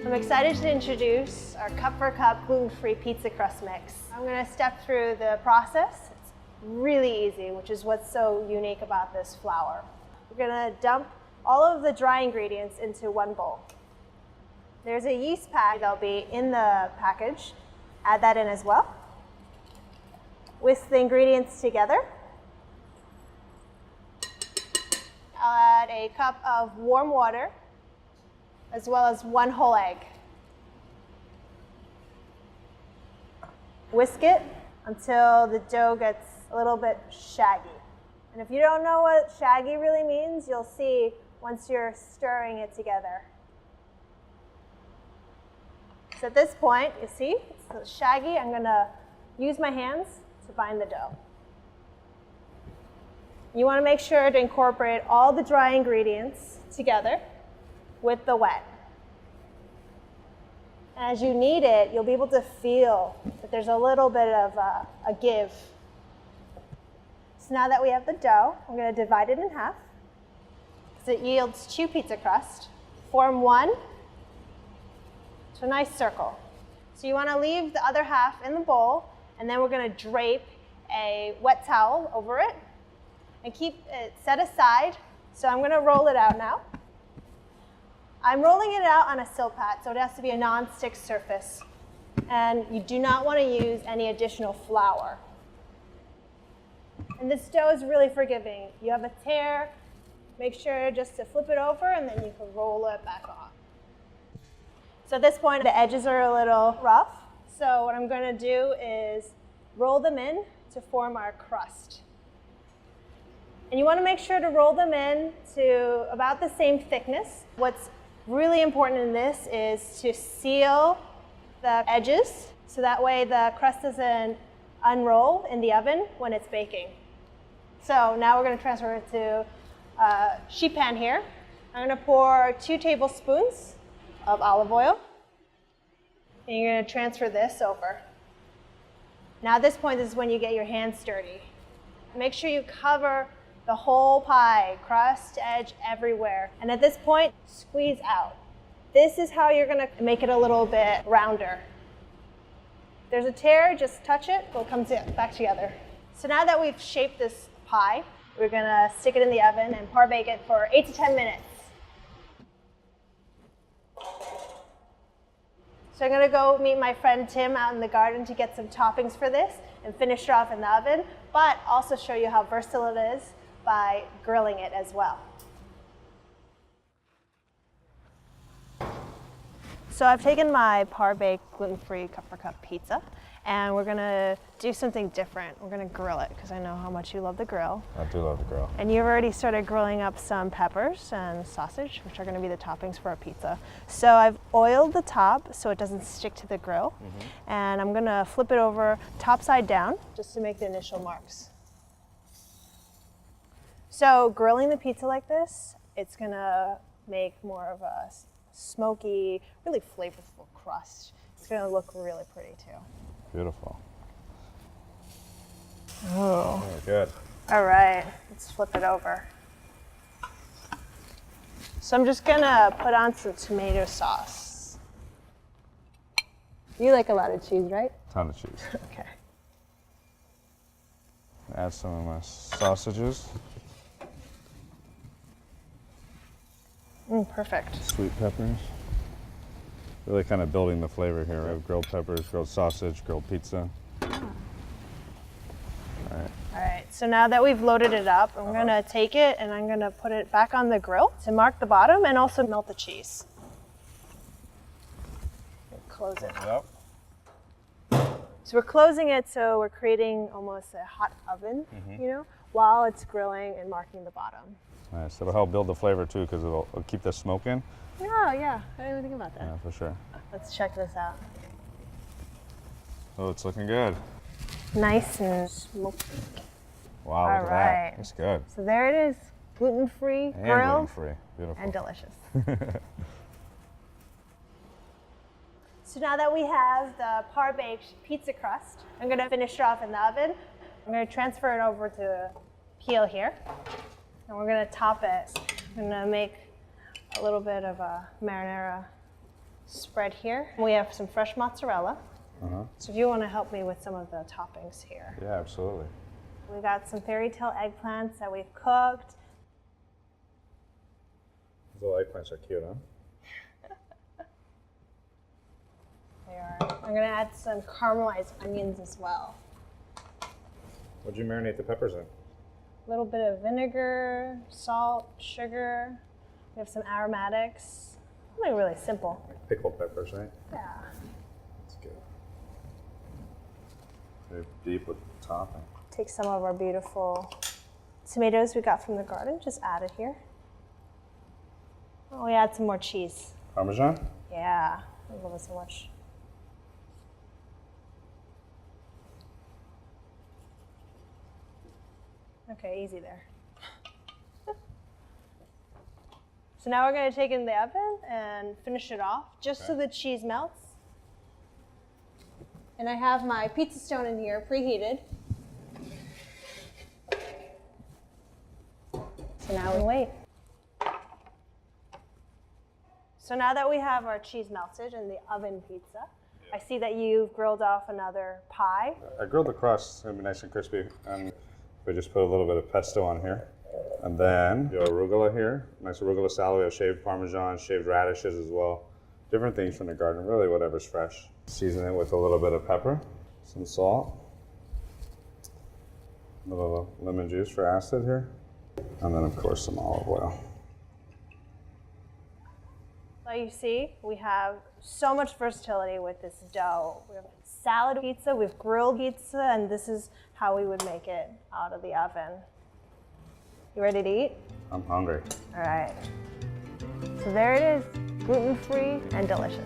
I'm excited to introduce our Cup4Cup Gluten-Free Pizza Crust Mix. I'm going to step through the process. It's really easy, which is what's so unique about this flour. We're going to dump all of the dry ingredients into one bowl. There's a yeast pack that'll be in the package. Add that in as well. Whisk the ingredients together. I'll add a cup of warm water, as well as 1 whole egg. Whisk it until the dough gets a little bit shaggy. And if you don't know what shaggy really means, you'll see once you're stirring it together. So at this point, you see, it's shaggy. I'm going to use my hands to bind the dough. You want to make sure to incorporate all the dry ingredients together with the wet. As you knead it, you'll be able to feel that there's a little bit of a give. So now that we have the dough, I'm going to divide it in half. So it yields 2 pizza crusts. Form one to a nice circle. So you want to leave the other half in the bowl, and then we're going to drape a wet towel over it and keep it set aside. So I'm going to roll it out now. I'm rolling it out on a Silpat, so it has to be a non-stick surface. And you do not want to use any additional flour. And this dough is really forgiving. You have a tear, make sure just to flip it over, and then you can roll it back on. So at this point, the edges are a little rough. So what I'm going to do is roll them in to form our crust. And you want to make sure to roll them in to about the same thickness. What's really important in this is to seal the edges, so that way the crust doesn't unroll in the oven when it's baking. So now we're going to transfer it to a sheet pan here. I'm going to pour 2 tablespoons of olive oil, and you're going to transfer this over. Now at this point, this is when you get your hands dirty. Make sure you cover the whole pie, crust, edge, everywhere. And at this point, squeeze out. This is how you're going to make it a little bit rounder. If there's a tear, just touch it, it'll come back together. So now that we've shaped this pie, we're going to stick it in the oven and par bake it for 8 to 10 minutes. So I'm going to go meet my friend Tim out in the garden to get some toppings for this and finish it off in the oven, but also show you how versatile it is by grilling it as well. So I've taken my par-baked gluten-free Cup4Cup pizza, and we're gonna do something different. We're gonna grill it, because I know how much you love the grill. I do love the grill. And you've already started grilling up some peppers and sausage, which are gonna be the toppings for our pizza. So I've oiled the top so it doesn't stick to the grill, and I'm gonna flip it over top side down, just to make the initial marks. So grilling the pizza like this, it's gonna make more of a smoky, really flavorful crust. It's gonna look really pretty too. Beautiful. Oh. Good. All right, let's flip it over. So I'm just gonna put on some tomato sauce. You like a lot of cheese, right? Ton of cheese. Okay. Add some of my sausages. Perfect. Sweet peppers. Really kind of building the flavor here. We have grilled peppers, grilled sausage, grilled pizza. All right, so now that we've loaded it up, I'm gonna take it and I'm gonna put it back on the grill to mark the bottom and also melt the cheese. Close it. Yep. So we're closing it, so we're creating almost a hot oven, you know, while it's grilling and marking the bottom. Nice. It'll help build the flavor too, because it'll keep the smoke in. Oh yeah, I didn't even think about that. Yeah, for sure. Let's check this out. Oh, it's looking good. Nice and smoky. Wow, look at that. That's good. So there it is, gluten-free, And grilled, gluten-free. Beautiful. and delicious. So now that we have the par-baked pizza crust, I'm going to finish it off in the oven. I'm going to transfer it over to a peel here, and we're going to top it. I'm going to make a little bit of a marinara spread here. We have some fresh mozzarella. Uh-huh. So if you want to help me with some of the toppings here. Yeah, absolutely. We got some fairy tale eggplants that we've cooked. Those little eggplants are cute, huh? They are. I'm going to add some caramelized onions as well. What'd you marinate the peppers in? A little bit of vinegar, salt, sugar. We have some aromatics. Something really simple. Like pickled peppers, right? Yeah. That's good. Very deep with the topping. Take some of our beautiful tomatoes we got from the garden, just add it here. Oh, we add some more cheese. Parmesan? Yeah, I love it so much. Okay, easy there. So now we're going to take it in the oven and finish it off just so the cheese melts. And I have my pizza stone in here preheated. So now we wait. So now that we have our cheese melted in the oven pizza, I see that you've grilled off another pie. I grilled the crust, it'll be nice and crispy, and we just put a little bit of pesto on here. And then your arugula here, nice arugula salad. We have shaved Parmesan, shaved radishes as well. Different things from the garden, really whatever's fresh. Season it with a little bit of pepper, some salt, a little lemon juice for acid here, and then of course some olive oil. So you see, we have so much versatility with this dough. We have salad pizza, we have grilled pizza, and this is how we would make it out of the oven. You ready to eat? I'm hungry. All right. So there it is, gluten-free and delicious.